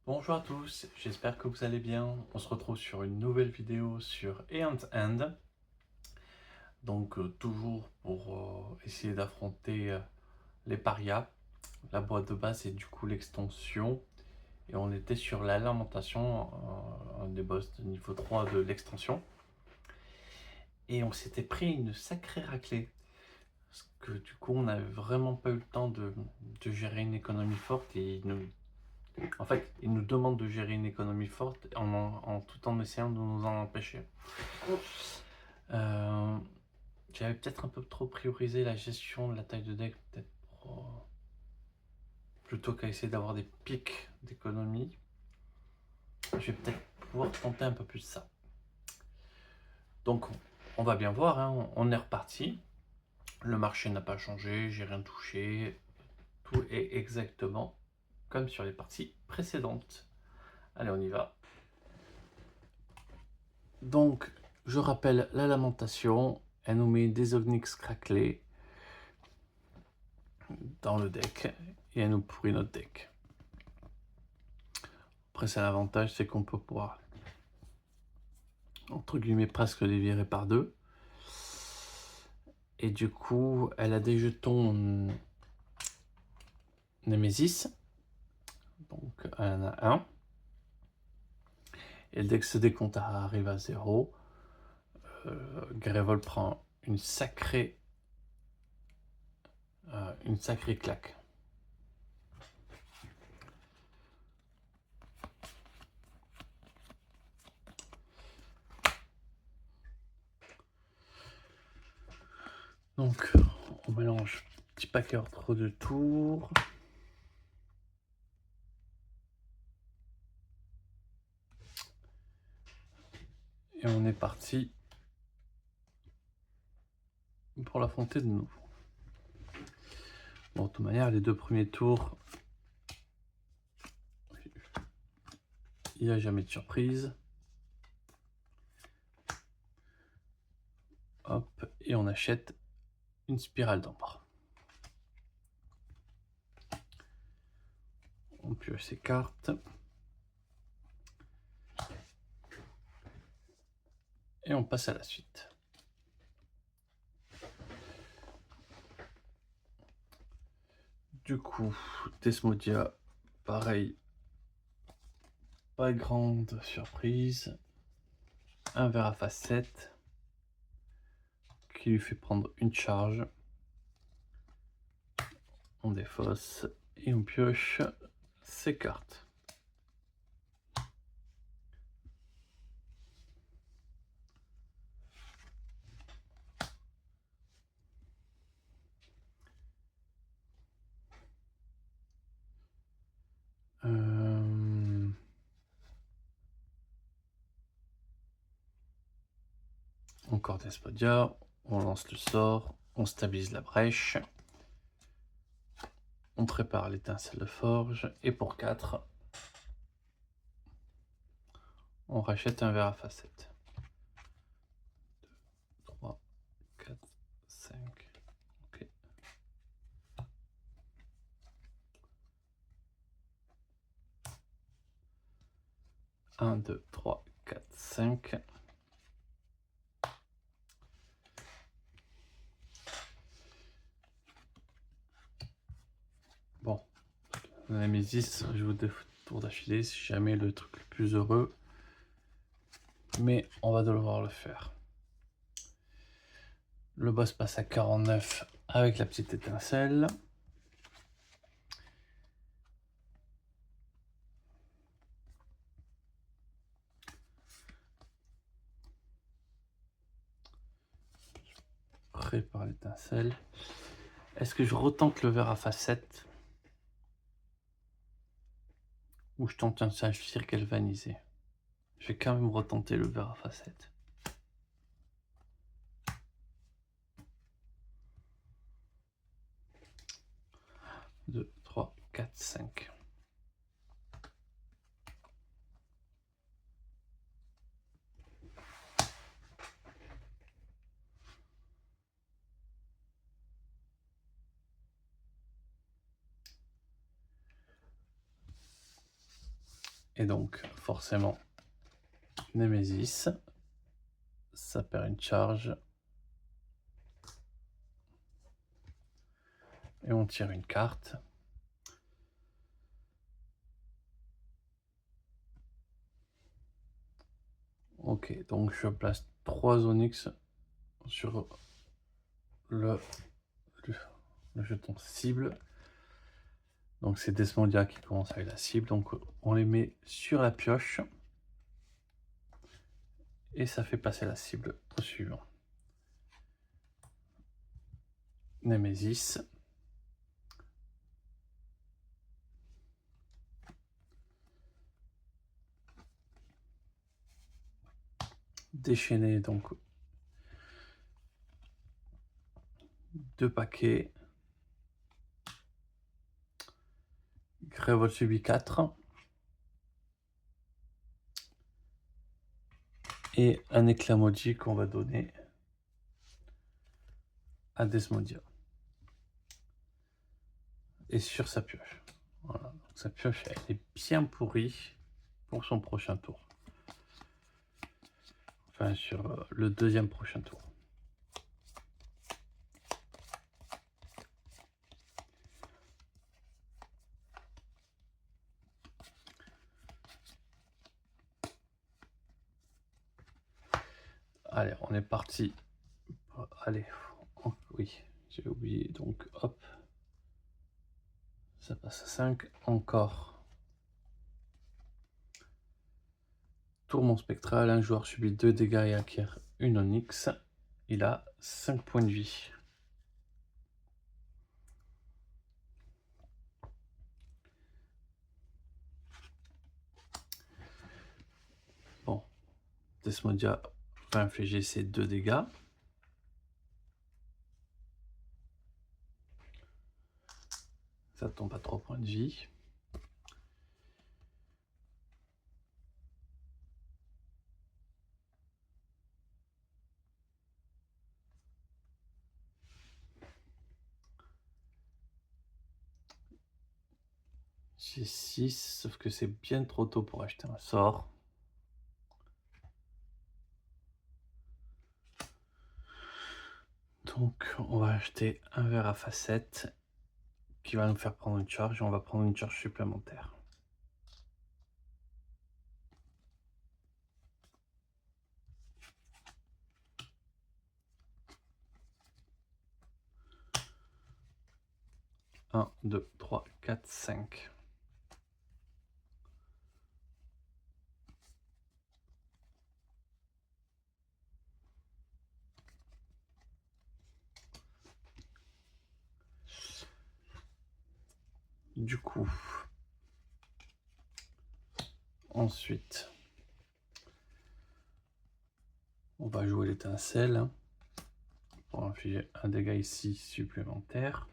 Bonjour à tous, j'espère que vous allez bien. On se retrouve sur une nouvelle vidéo sur End. Donc toujours pour essayer d'affronter les parias. La boîte de base et du coup l'extension. Et on était sur la lamentation, un des boss de niveau 3 de l'extension. Et on s'était pris une sacrée raclée. Parce que du coup on n'avait vraiment pas eu le temps de gérer une économie forte et il nous demande de gérer une économie forte tout en essayant de nous en empêcher. Euh, J'avais peut-être un peu trop priorisé la gestion de la taille de deck, plutôt qu'à essayer d'avoir des pics d'économie. Je vais peut-être pouvoir tenter un peu plus ça. Donc, on va bien voir, hein, on est reparti. Le marché n'a pas changé, j'ai rien touché. Tout est exactement comme sur les parties précédentes. Allez, on y va. Donc, je rappelle la lamentation. Elle nous met des Onyx craquelés dans le deck et elle nous pourrit notre deck. Après, c'est l'avantage, c'est qu'on peut pouvoir, entre guillemets, presque les virer par deux. Et du coup, elle a des jetons Nemesis. Donc, elle en a un. Et dès que ce décompte arrive à 0, Grevol prend une sacrée claque. Donc, on mélange petit paquet entre deux tours. Et on est parti pour l'affronter de nouveau. Bon, de toute manière, les deux premiers tours, il n'y a jamais de surprise. Hop, et on achète une spirale d'ombre. On pioche ses cartes. Et on passe à la suite. Du coup, Desmodia, pareil, pas grande surprise. Un verre à facette qui lui fait prendre une charge. On défausse et on pioche ses cartes. Encore Desmodia, on lance le sort, on stabilise la brèche. On prépare l'étincelle de forge et pour 4, on rachète un verre à facette. 2, 3, 4, 5. Ok. 1, 2, 3, 4, 5. Bon, la Nemesis, je vous 2 tours d'affilée, c'est jamais le truc le plus heureux. Mais on va devoir le faire. Le boss passe à 49 avec la petite étincelle. Prépare l'étincelle. Est-ce que je retente le verre à facette ou je tente un saphir galvanisé? Je vais quand même retenter le verre à facette. 2, 3, 4, 5. Et donc forcément Nemesis, ça perd une charge. Et on tire une carte. Ok, donc je place 3 Onyx sur le jeton cible. Donc c'est Desmondia qui commence avec la cible. Donc on les met sur la pioche. Et ça fait passer la cible au suivant. Nemesis. Déchaîner donc 2 paquets. Révolte subit 4. Et un éclat maudit qu'on va donner à Desmondia. Et sur sa pioche. Voilà. Donc sa pioche, elle est bien pourrie pour son prochain tour. Enfin, sur le deuxième prochain tour. Allez, on est parti. Allez, oui, j'ai oublié. Donc, hop. Ça passe à 5. Encore. Tourment spectral. Un joueur subit 2 dégâts et acquiert une Onyx. Il a 5 points de vie. Bon. Desmondia va infliger ses 2 dégâts. Ça tombe à 3 points de vie. J'ai 6, sauf que c'est bien trop tôt pour acheter un sort. Donc on va acheter un verre à facettes qui va nous faire prendre une charge et on va prendre une charge supplémentaire. Un, 2, 3, 4, 5. Du coup, ensuite, on va jouer l'étincelle pour infliger un dégât ici supplémentaire.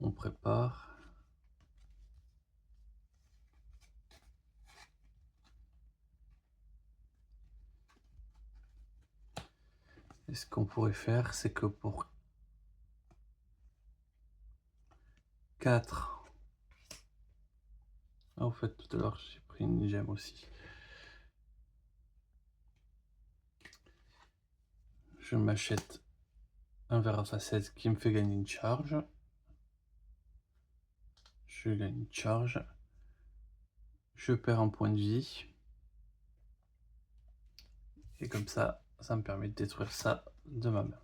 On prépare. Et ce qu'on pourrait faire, c'est que pour 4... Ah, au fait, tout à l'heure, j'ai pris une gemme aussi. Je m'achète un verre à facettes qui me fait gagner une charge. Je gagne une charge. Je perds un point de vie. Et comme ça, ça me permet de détruire ça de ma main.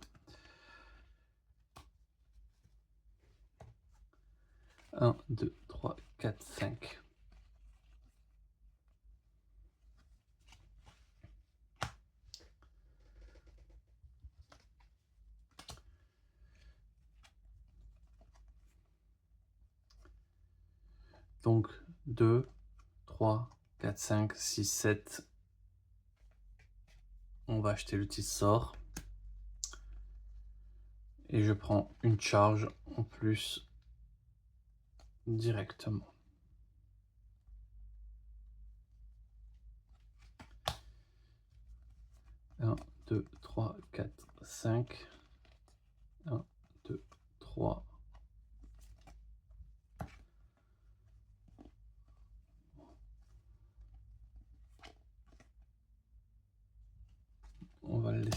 1, 2, 3, 4, 5. Donc 2, 3, 4, 5, 6, 7. On va acheter le petit sort. Et je prends une charge en plus directement. 1, 2, 3, 4, 5. 1, 2, 3.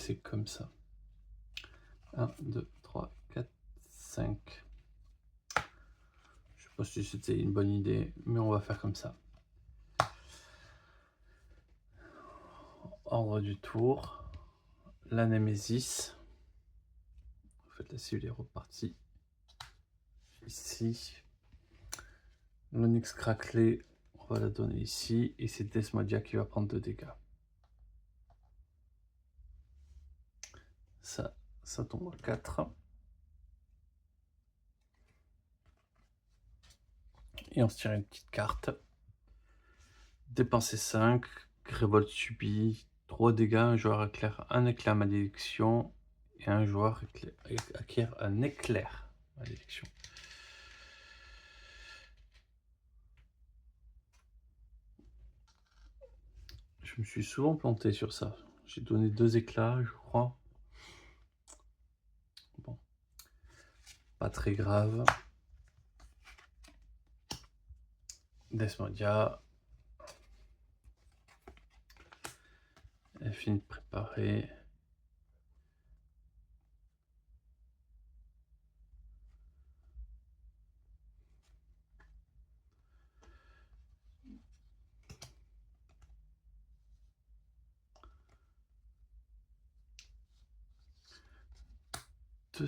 laisser comme ça. 1, 2, 3, 4, 5. Je sais pas si c'était une bonne idée, mais on va faire comme ça. Ordre du tour. La Némésis. En fait, la cible est repartie ici. L'Onyx craquelé, on va la donner ici. Et c'est Desmodia qui va prendre 2 dégâts. Ça tombe à 4. Et on se tire une petite carte. Dépenser 5. Révolte subie. 3 dégâts. Un joueur éclaire un éclair malédiction. Et un joueur acquiert un éclair malédiction. Je me suis souvent planté sur ça. J'ai donné 2 éclats, je crois. Bon. Pas très grave. Desmodia. Elle finit de préparer.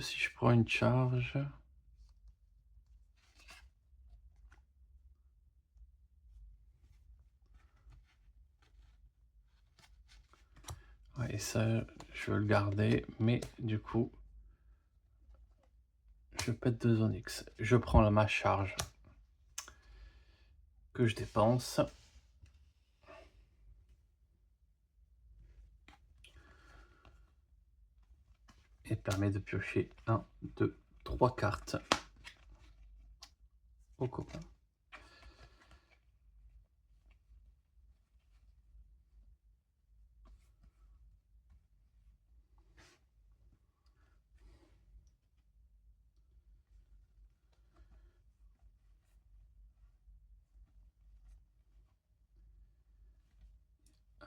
Si je prends une charge. Ouais, et ça, je veux le garder, mais du coup, je pète 2 Onyx. Je prends ma charge que je dépense. Et permet de piocher 1, 2, 3 cartes au copain.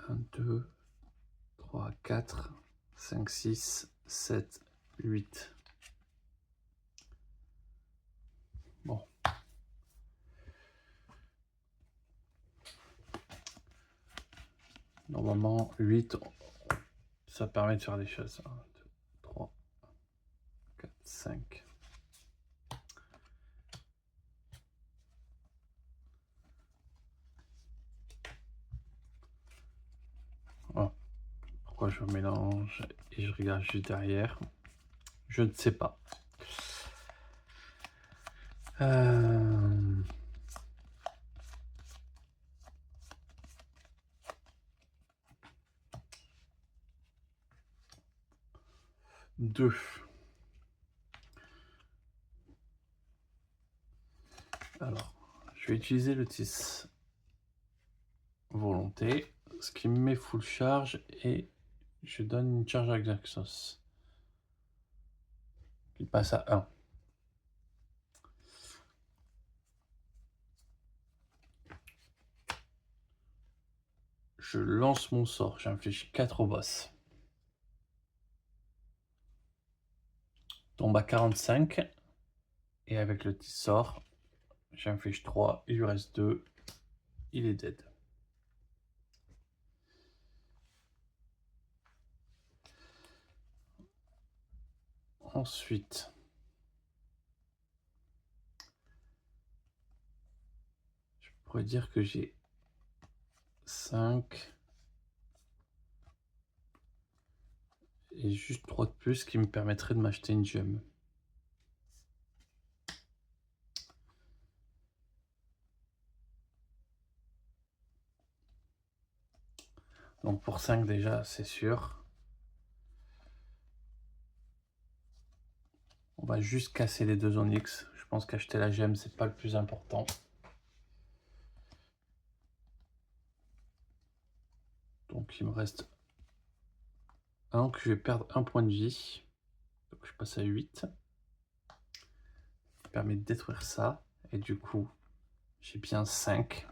Un, 2, 3, 4, 5, 6, 7, 8. Bon. Normalement, 8, ça permet de faire des choses. 1, 2, 3, 4, 5. Oh. Pourquoi je mélange et je regarde juste derrière? Je ne sais pas. Deux. Alors, je vais utiliser le tis volonté, ce qui me met full charge et je donne une charge à Xaxos. Il passe à 1. Je lance mon sort, j'inflige 4 au boss. Tombe à 45. Et avec le petit sort, j'inflige 3, il lui reste 2. Il est dead. Ensuite, je pourrais dire que j'ai 5 et juste 3 de plus qui me permettrait de m'acheter une gemme. Donc pour 5 déjà, c'est sûr. On va juste casser les 2 Onyx. Je pense qu'acheter la gemme, c'est pas le plus important. Donc il me reste 1 que je vais perdre 1 point de vie. Donc je passe à 8. Ça permet de détruire ça. Et du coup, j'ai bien 5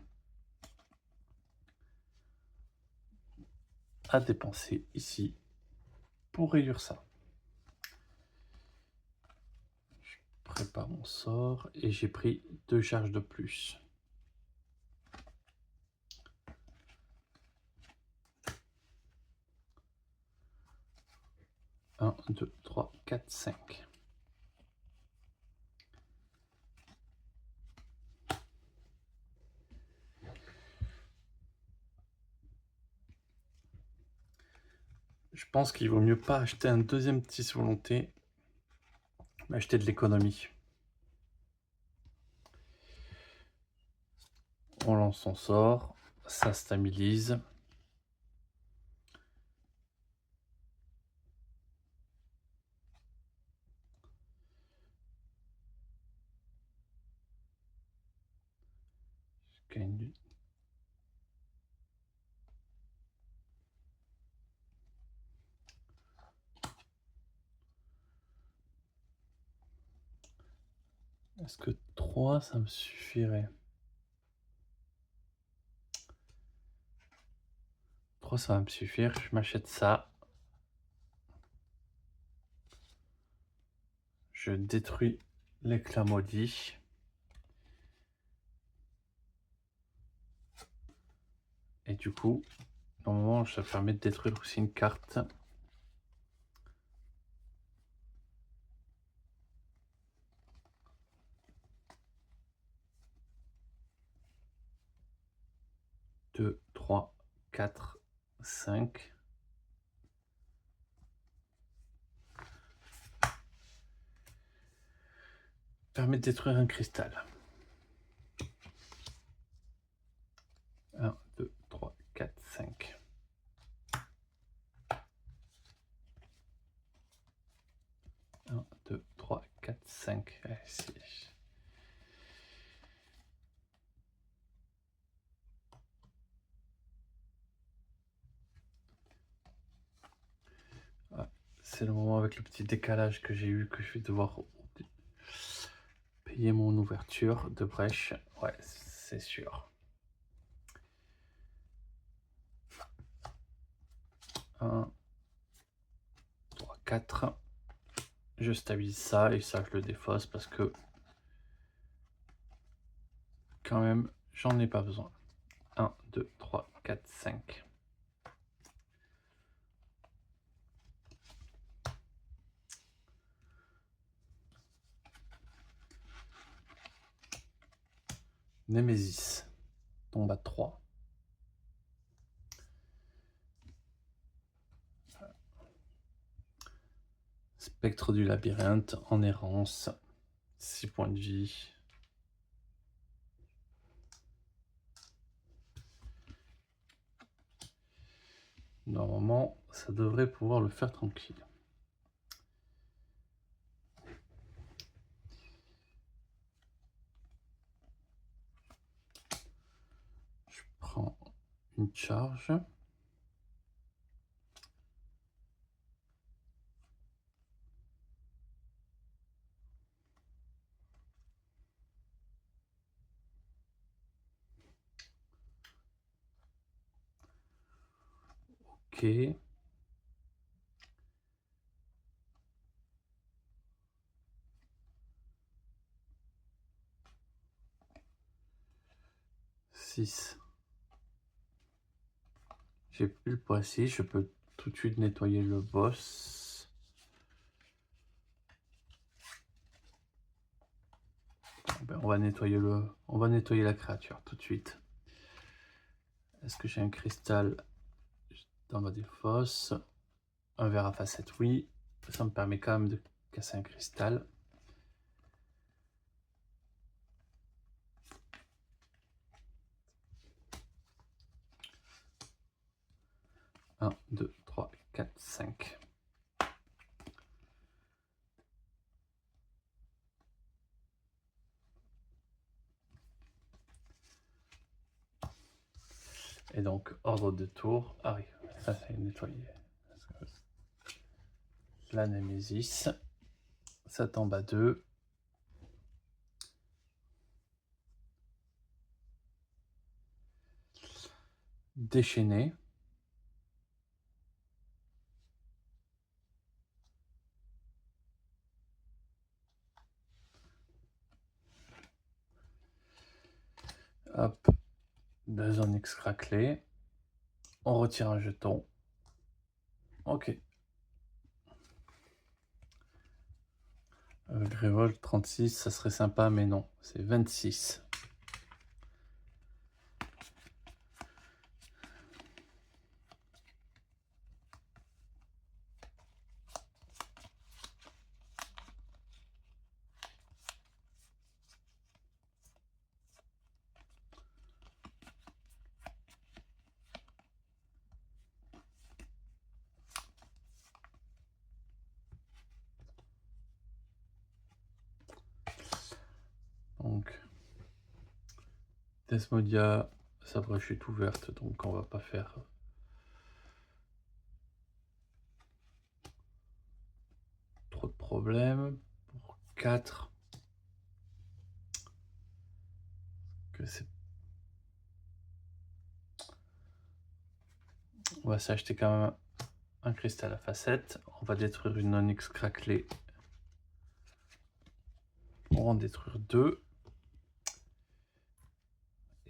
à dépenser ici. pour réduire ça. Je prépare mon sort et j'ai pris 2 charges de plus. 1, 2, 3, 4, 5. Je pense qu'il vaut mieux pas acheter un deuxième 6 volonté, mais acheter de l'économie. On lance son sort, ça stabilise. Je gagne du... Est-ce que 3 ça me suffirait? 3 ça va me suffire, je m'achète ça. Je détruis l'éclat maudit. Et du coup, normalement, ça permet de détruire aussi une carte. Deux, 3, 4, 5. Permet de détruire un cristal. 1, 2, 3, 4, 5. Un, 2, 3, 4, 5. C'est le moment avec le petit décalage que j'ai eu que je vais devoir payer mon ouverture de brèche. Ouais, c'est sûr. 1, 3, 4. Je stabilise ça et ça je le défausse parce que quand même j'en ai pas besoin. 1, 2, 3, 4, 5. Némésis tombe à 3. Spectre du labyrinthe en errance. 6 points de vie. Normalement, ça devrait pouvoir le faire tranquille. Je prends une charge. Ok. J'ai plus le poids 6, je peux tout de suite nettoyer le boss. Ben, on va nettoyer la créature tout de suite. Est-ce que j'ai un cristal dans ma défausse? Un verre à facette, oui. Ça me permet quand même de casser un cristal. 1, 2, 3, 4, 5. Et donc, ordre de tour arrive. Ça, c'est nettoyé. La Némésis. Ça tombe à 2. Déchaîné. Hop, 2 onyx craquelés. On retire un jeton. Ok. Grévol 36, ça serait sympa, mais non, c'est 26. Donc, Desmodia, sa brèche est ouverte, donc on va pas faire trop de problèmes. Pour 4, que c'est... On va s'acheter quand même un cristal à facettes. On va détruire une onyx craquelée. On va en détruire 2.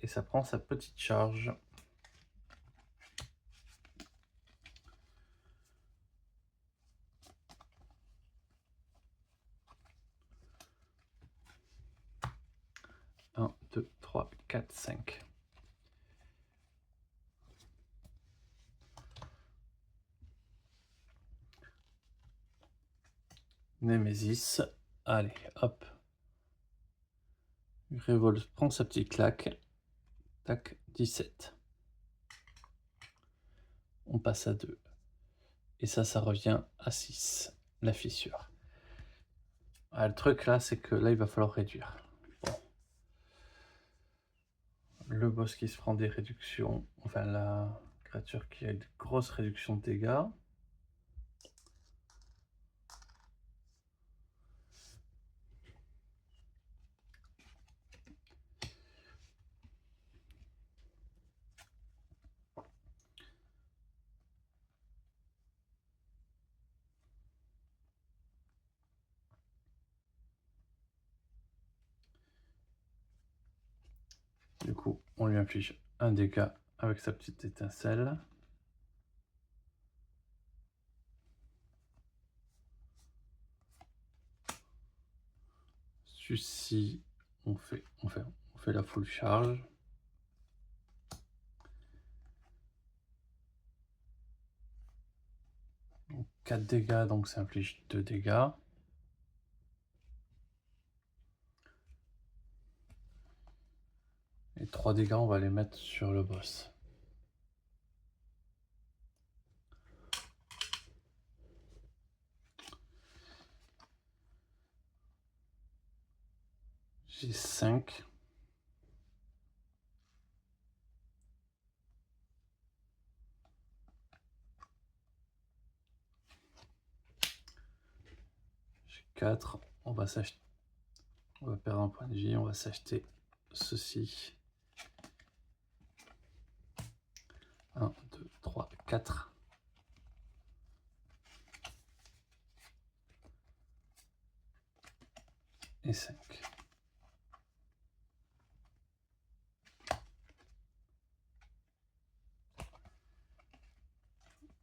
Et ça prend sa petite charge. Un, 2, 3, 4, 5. Némésis. Allez, hop. Révolte prend sa petite claque. Tac, 17. On passe à 2. Et ça revient à 6. La fissure. Ah, le truc là, c'est que là, il va falloir réduire. Bon. Le boss qui se prend des réductions. Enfin, la créature qui a une grosse réduction de dégâts. Du coup, on lui inflige un dégât avec sa petite étincelle. Celui-ci, on fait la full charge. Donc 4 dégâts, donc ça inflige 2 dégâts. Et 3 dégâts, on va les mettre sur le boss. J'ai 5. J'ai 4. On va s'acheter. On va perdre un point de vie. On va s'acheter ceci. 1, 2, 3, 4. Et 5.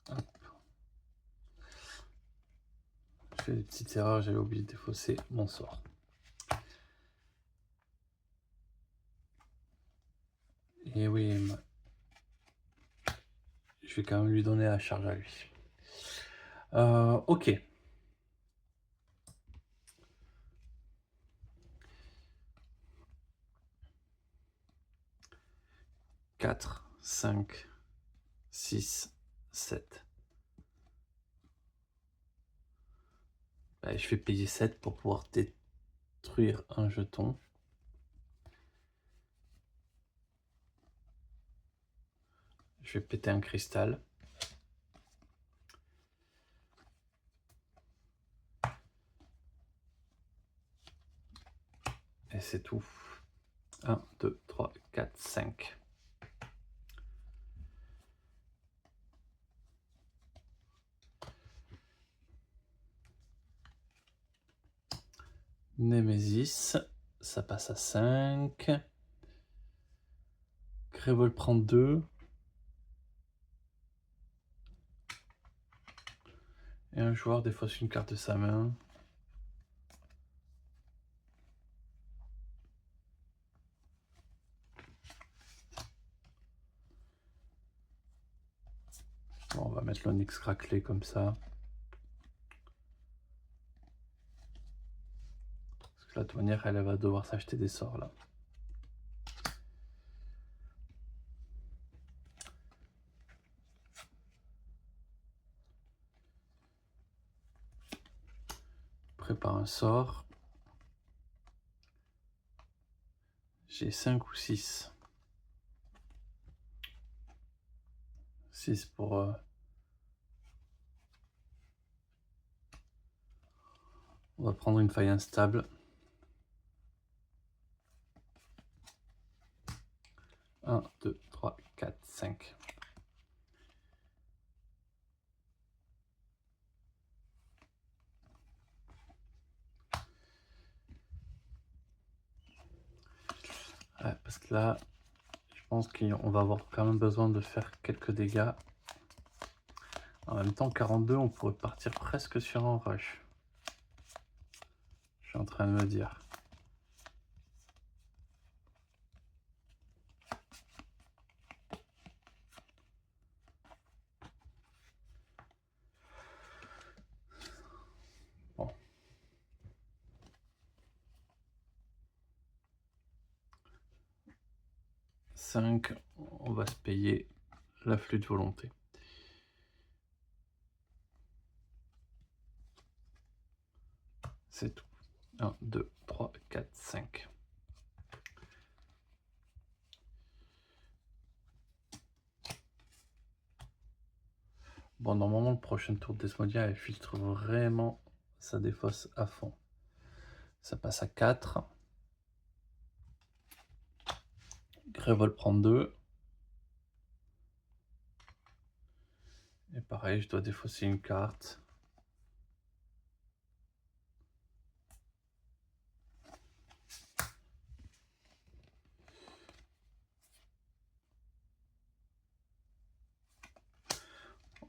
Hop. Je fais des petites erreurs, j'avais oublié de défausser mon sort. Et oui, je vais quand même lui donner la charge à lui. Ok. 4, 5, 6, 7. Bah, je vais payer 7 pour pouvoir détruire un jeton. Je vais péter un cristal. Et c'est tout. 1, 2, 3, 4, 5. Némésis, ça passe à 5. Grévol prend 2. Et un joueur défausse une carte de sa main. Bon, on va mettre l'Onyx craquelé comme ça. Parce que la douanière, elle va devoir s'acheter des sorts là. Prépare un sort. J'ai 5 ou 6. 6 pour... On va prendre une faille instable. 1, 2, 3, 4, 5. Ouais, parce que là, je pense qu'on va avoir quand même besoin de faire quelques dégâts. En même temps, 42, on pourrait partir presque sur un rush. Je suis en train de me dire. Bon. 5, on va se payer l'afflux de volonté. C'est tout. 1, 2, 3, 4, 5. Bon, normalement, le prochain tour de Desmodium, elle filtre vraiment sa défausse à fond. Ça passe à 4. Grévol prend 2. Et pareil, je dois défausser une carte.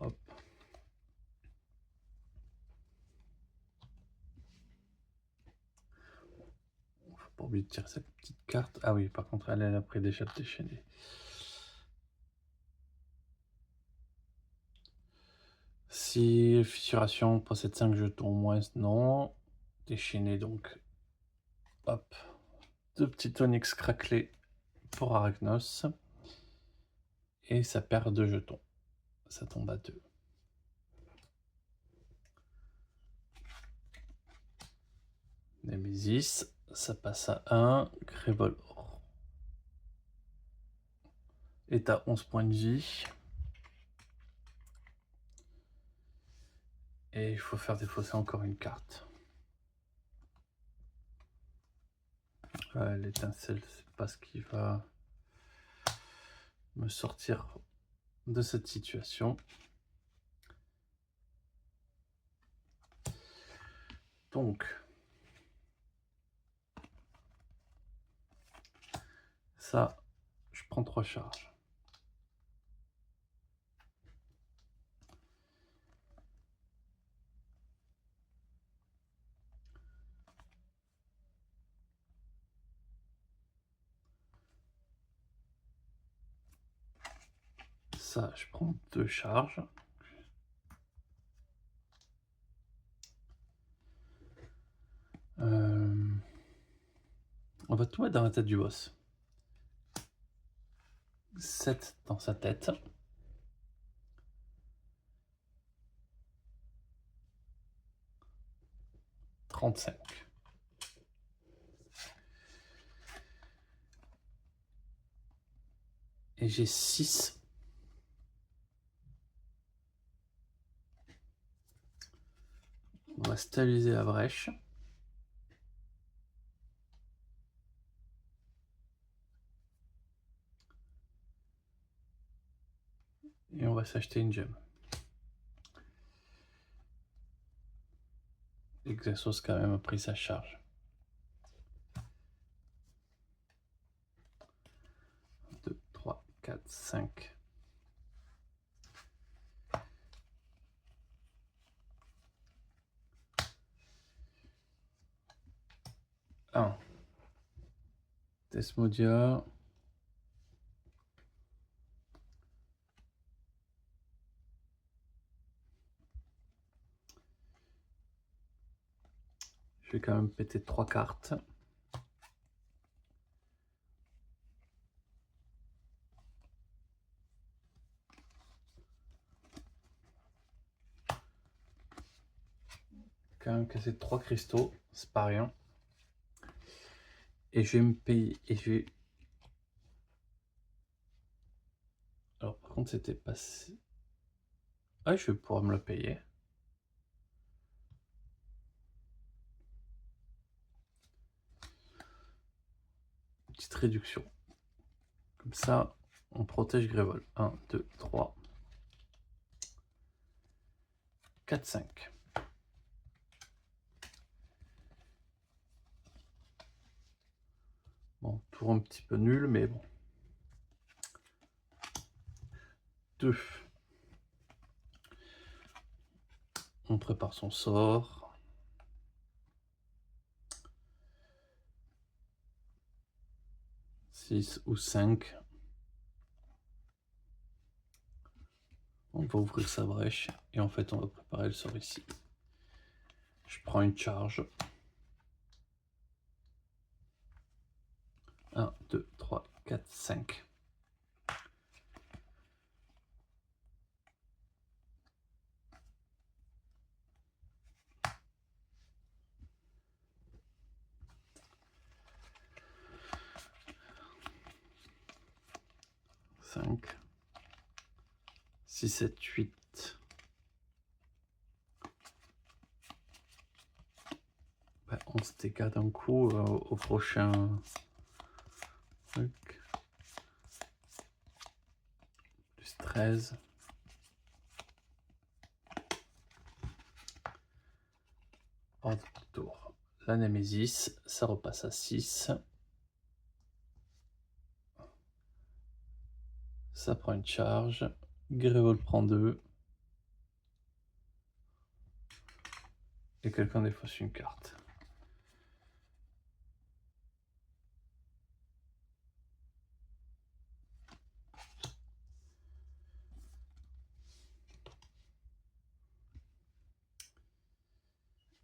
Hop. Faut pas oublier de tirer cette petite carte. Ah oui, par contre, elle a pris déjà de déchaîner. Si fissuration possède 5 jetons au moins, non. Déchaîné donc. Hop. 2 petits Onyx craquelés pour Arachnos. Et ça perd 2 jetons. Ça tombe à 2. Nemesis, ça passe à 1. Grévol est à 11 points de vie. Et il faut faire défausser encore une carte. L'étincelle, c'est pas ce qui va me sortir de cette situation. Donc, ça, je prends 3 charges. Ça, je prends 2 charges. On va tout mettre dans la tête du boss. 7 dans sa tête. « 35. Et j'ai 6. On va stabiliser la brèche. Et on va s'acheter une gemme. Exasos quand même a pris sa charge. 2, 3, 5. Un. Desmodia. Je vais quand même péter 3 cartes. Quand même casser 3 cristaux, c'est pas rien. Et je vais me payer. Et je vais... Alors par contre c'était passé. Ah, je vais pouvoir me le payer. Petite réduction. Comme ça, on protège Grévol. 1, 2, 3, 4, 5. Bon, tour un petit peu nul, mais bon. 2. On prépare son sort. Ou 5. On va ouvrir sa brèche et en fait on va préparer le sort ici. Je prends une charge. 1, 2, 3, 4, 5. Cinq, 6, 7, 8. 11 dégâts d'un coup au prochain truc. Plus 13. Ordre du tour. La Némésis, ça repasse à 6. Ça prend une charge. Grévol prend 2. Et quelqu'un défausse une carte.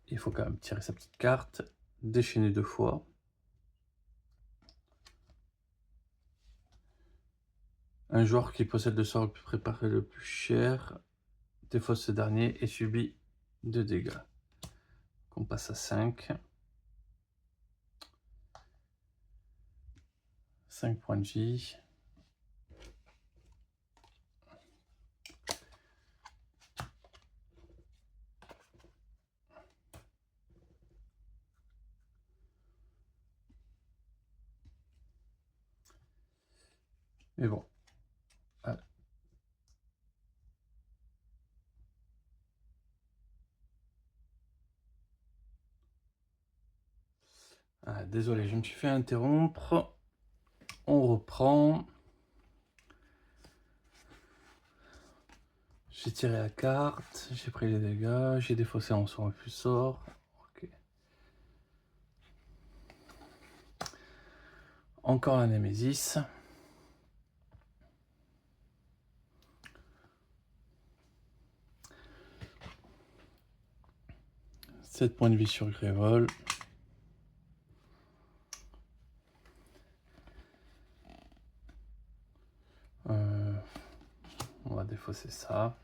Il faut quand même tirer sa petite carte. Déchaîner 2 fois. Un joueur qui possède le sort le plus préparé le plus cher défausse ce dernier et subit 2 dégâts. On passe à 5. 5 points de vie. Mais bon. Ah, désolé, je me suis fait interrompre. On reprend. J'ai tiré la carte, j'ai pris les dégâts, j'ai défaussé en sort un plus sort. Ok. Encore la Némésis. « 7 points de vie sur Grévol. On va défausser ça.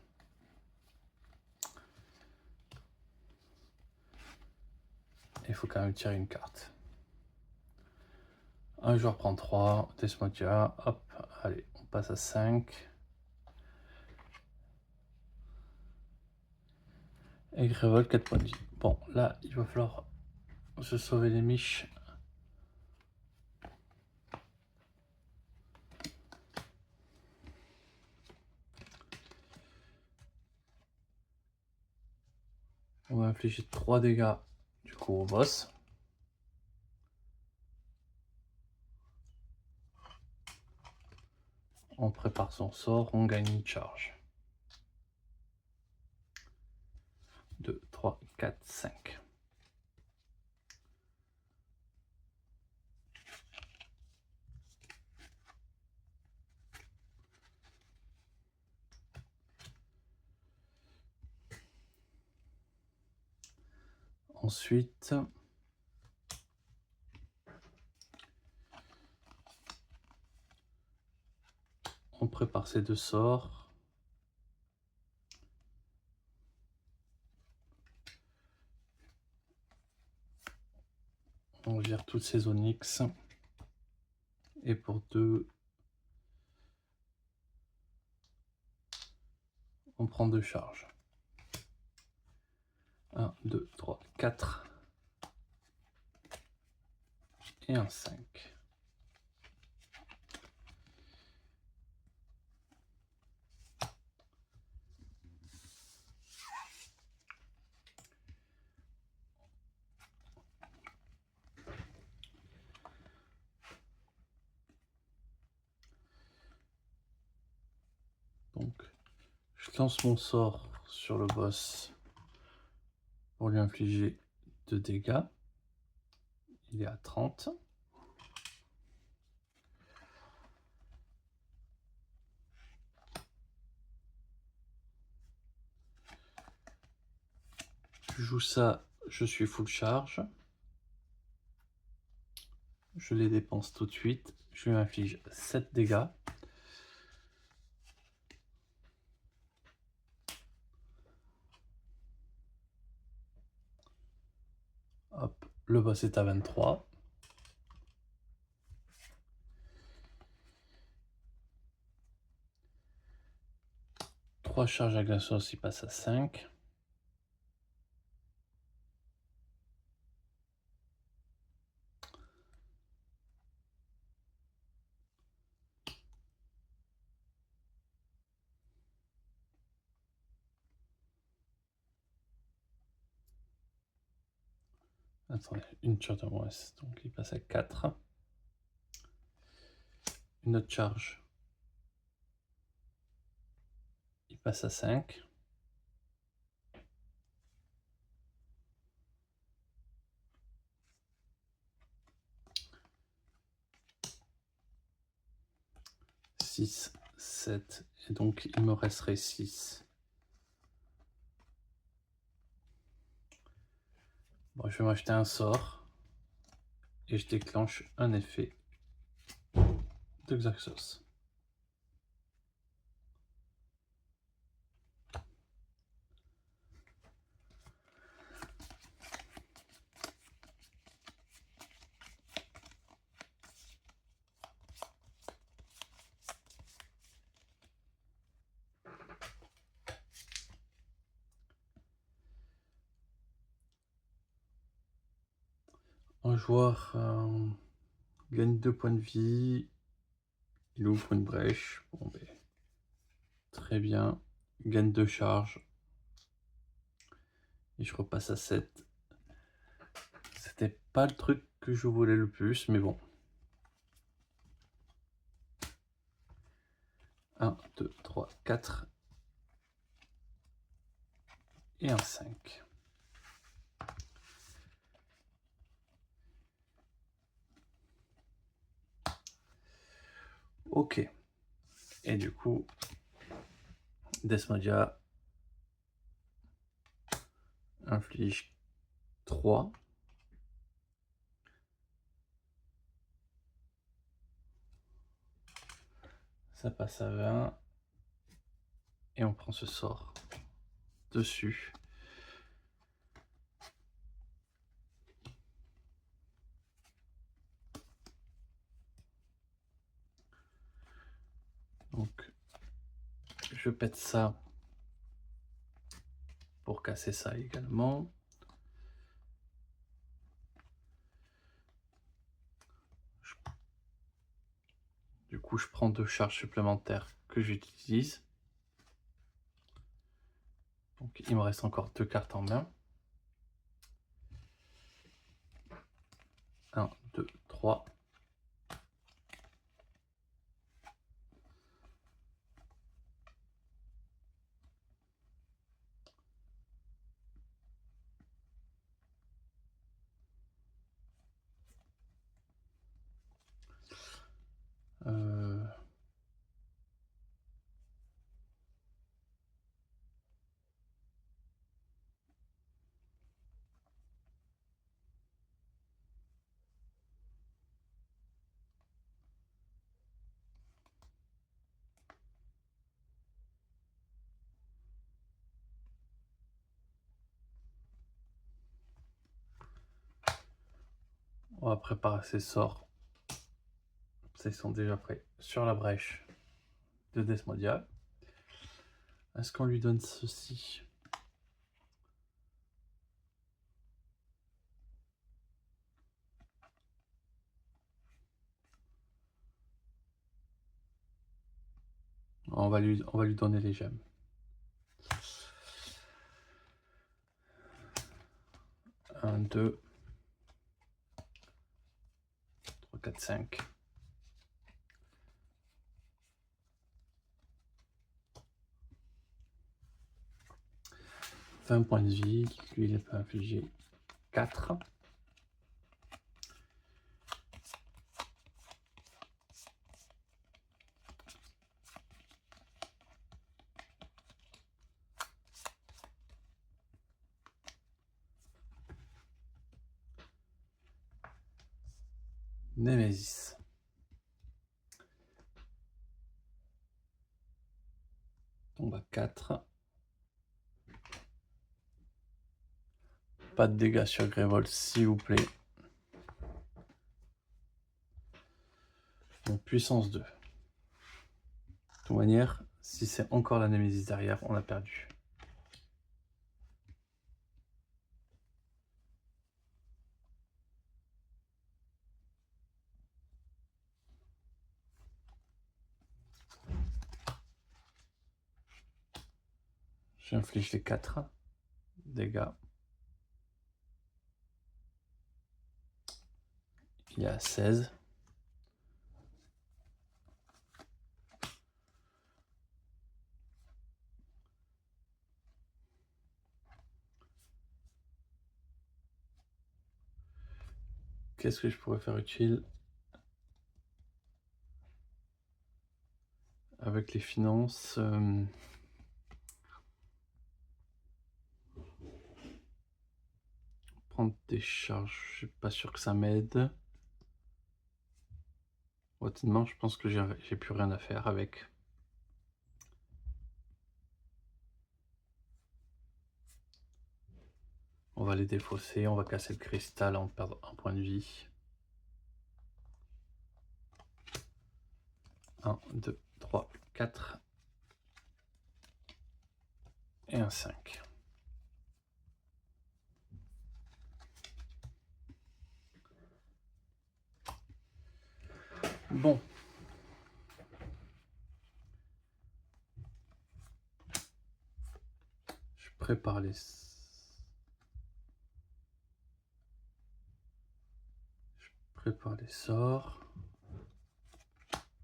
Il faut quand même tirer une carte. Un joueur prend 3, Desmodia, hop, allez, on passe à 5. Et Grévol, 4 points de vie. Bon, là, il va falloir se sauver les miches. On va infliger 3 dégâts du coup au boss. On prépare son sort, on gagne une charge. 2, 3, 4, 5. Ensuite, on prépare ces 2 sorts. On vire toutes ces onyx. Et pour 2, on prend 2 charges. 1, 2, 3, 4. Et un 5. Donc, je lance mon sort sur le boss pour lui infliger 2 dégâts. Il est à 30. Je joue ça, je suis full charge. Je les dépense tout de suite. Je lui inflige 7 dégâts. Hop, le boss est à 23. Trois charges à glaços, il passe à 5. Attendez, une charge de moins, donc il passe à 4. Une autre charge, il passe à 5. Six, 7, et donc il me resterait 6. Bon, je vais m'acheter un sort et je déclenche un effet de Xaxos. Un joueur gagne 2 points de vie, il ouvre une brèche, bon, ben, très bien, il gagne 2 charges, et je repasse à 7. C'était pas le truc que je voulais le plus, mais bon. 1, 2, 3, 4 et un 5. Ok. Et du coup, Desmodia inflige 3. Ça passe à 20. Et on prend ce sort dessus. Donc, je pète ça pour casser ça également. Du coup, je prends 2 charges supplémentaires que j'utilise. Donc, il me reste encore 2 cartes en main. 1, 2, 3. Euh, on va préparer ces sorts. Ils sont déjà prêts sur la brèche de Desmodial. Est-ce qu'on lui donne ceci? On va lui donner les gemmes. 1, 2, 3, 4, 5. « 20 points de vie, lui il peut infliger 4. Némésis. Tombe à 4. Pas de dégâts sur Grévol, s'il vous plaît. Donc, puissance 2. De toute manière, si c'est encore la Némésis derrière, on a perdu. J'inflige les 4 dégâts. Il y a 16. Qu'est-ce que je pourrais faire utile avec les finances? Prendre des charges, je suis pas sûr que ça m'aide. Honnêtement, je pense que j'ai plus rien à faire avec. On va les défausser, on va casser le cristal, en perdre un point de vie. 1, 2, 3, 4 et un 5. Bon. Je prépare les... sorts.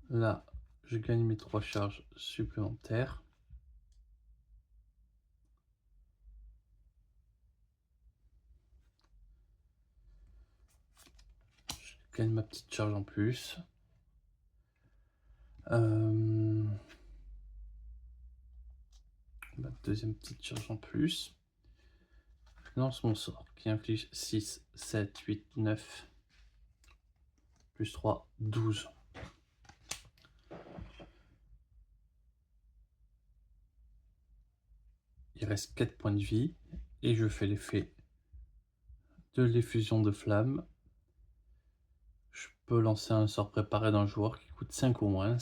Là, je gagne mes 3 charges supplémentaires. Je gagne ma petite charge en plus. Ma deuxième petite charge en plus. Je lance mon sort qui inflige 6, 7, 8, 9, plus 3, 12. Il reste 4 points de vie et je fais l'effet de l'effusion de flamme. Je peux lancer un sort préparé d'un joueur qui coûte 5 ou moins.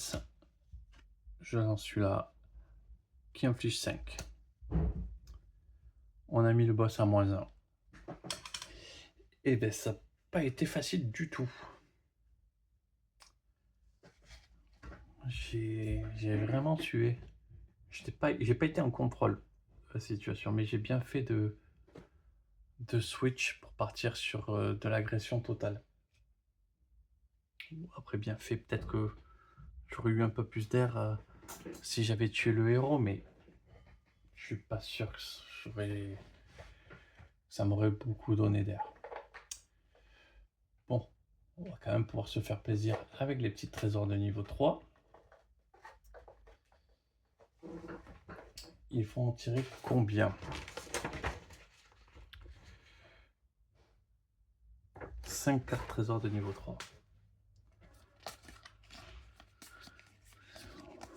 Je lance celui-là qui inflige 5. On a mis le boss à -1. Et ben ça n'a pas été facile du tout. J'ai vraiment tué. J'ai pas été en contrôle de la situation, mais j'ai bien fait de switch pour partir sur de l'agression totale. Après, bien fait, peut-être que j'aurais eu un peu plus d'air si j'avais tué le héros, mais je suis pas sûr que ça m'aurait beaucoup donné d'air. Bon, On va quand même pouvoir se faire plaisir avec les petits trésors de niveau 3. Il faut en tirer combien? 5 cartes trésors de niveau 3.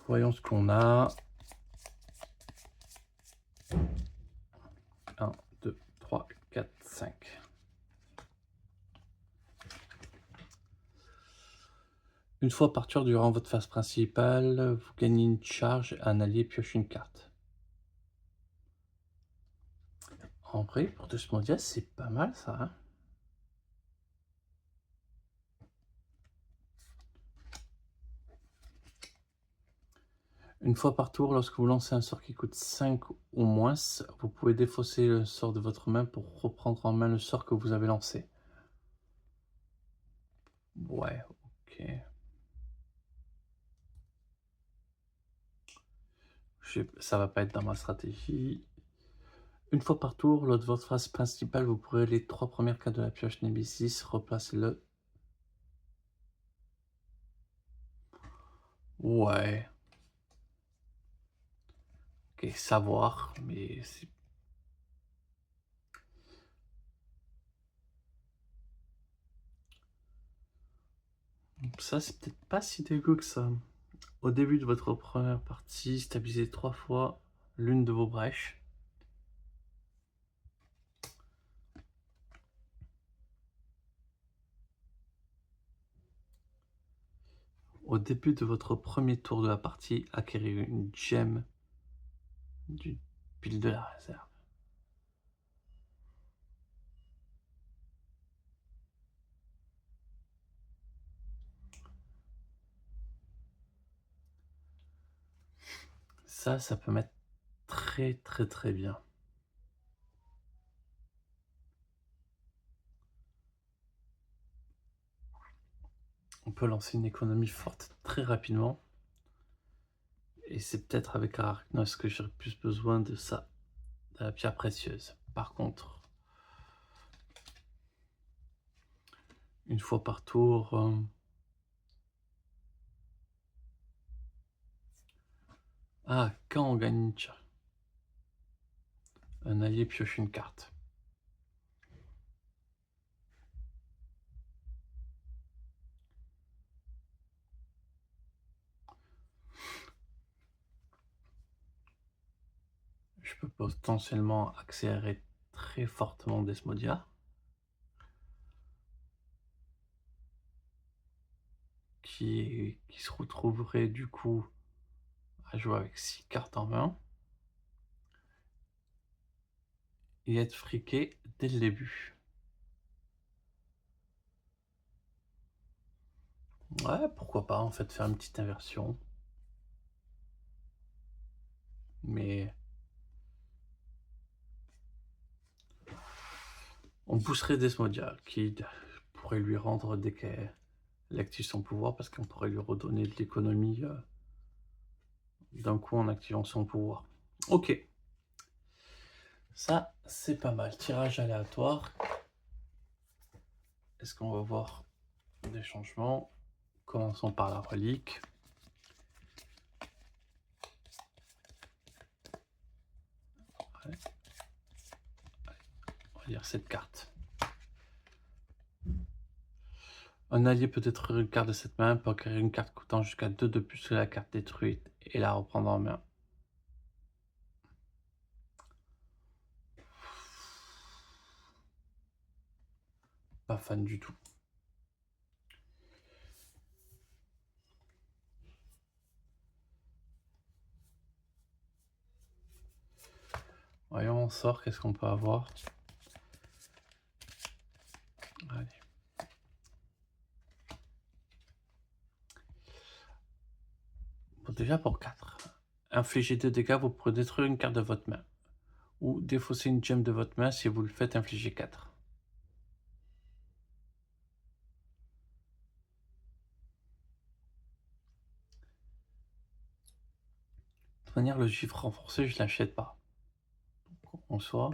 Voyons ce qu'on a. 1, 2, 3, 4, 5. Une fois par tour durant votre phase principale, vous gagnez une charge, un allié pioche une carte. En vrai, pour Desmodias, c'est pas mal ça. Hein, une fois par tour, lorsque vous lancez un sort qui coûte 5 ou moins, vous pouvez défausser le sort de votre main pour reprendre en main le sort que vous avez lancé. Ouais, ok. Ça va pas être dans ma stratégie. Une fois par tour, lors de votre phase principale, vous pourrez les 3 premières cartes de la pioche Nemesis, replacer-le. Ouais. Ok, savoir, mais c'est... Ça, c'est peut-être pas si dégueu que ça. Au début de votre première partie, stabilisez 3 fois l'une de vos brèches. Au début de votre premier tour de la partie, acquérez une gemme du pile de la réserve. Ça peut mettre très bien. On peut lancer une économie forte très rapidement. Et c'est peut-être avec Arachnos que j'aurai plus besoin de ça, de la pierre précieuse. Par contre, une fois par tour, quand on gagne une charge, un allié pioche une carte. Je peux potentiellement accélérer très fortement Desmodia, qui se retrouverait du coup à jouer avec 6 cartes en main et être friqué dès le début. Ouais, pourquoi pas en fait faire une petite inversion. Mais on pousserait Desmodia, qui pourrait lui rendre dès qu'elle active son pouvoir, parce qu'on pourrait lui redonner de l'économie d'un coup en activant son pouvoir. Ok. Ça, c'est pas mal. Tirage aléatoire. Est-ce qu'on va voir des changements? Commençons par la relique. Ouais. On va lire cette carte. Un allié peut être une carte de cette main, peut acquérir une carte coûtant jusqu'à 2 de plus que la carte détruite et la reprendre en main. Pas fan du tout. Voyons, on sort, qu'est-ce qu'on peut avoir? Allez. Bon, déjà pour 4. Infligez 2 dégâts, vous pourrez détruire une carte de votre main. Ou défausser une gemme de votre main si vous le faites infliger 4. De toute manière, le chiffre renforcé, je ne l'achète pas. Donc, en soi...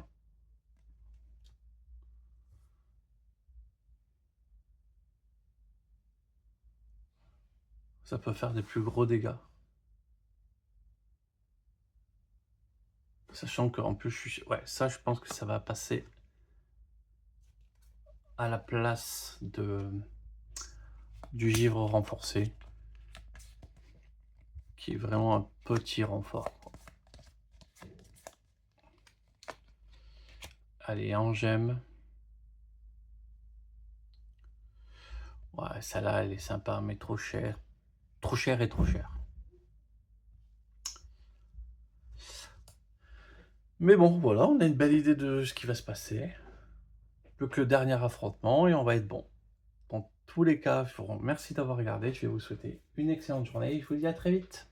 Ça peut faire des plus gros dégâts. Sachant qu'en plus, ouais, ça, je pense que ça va passer à la place du givre renforcé, qui est vraiment un petit renfort. Allez, en gemme. Ouais, celle-là, elle est sympa, mais trop chère. Trop cher et trop cher. Mais bon, voilà, on a une belle idée de ce qui va se passer. Plus que le dernier affrontement et on va être bon. Dans tous les cas, je vous remercie d'avoir regardé. Je vais vous souhaiter une excellente journée. Je vous dis à très vite.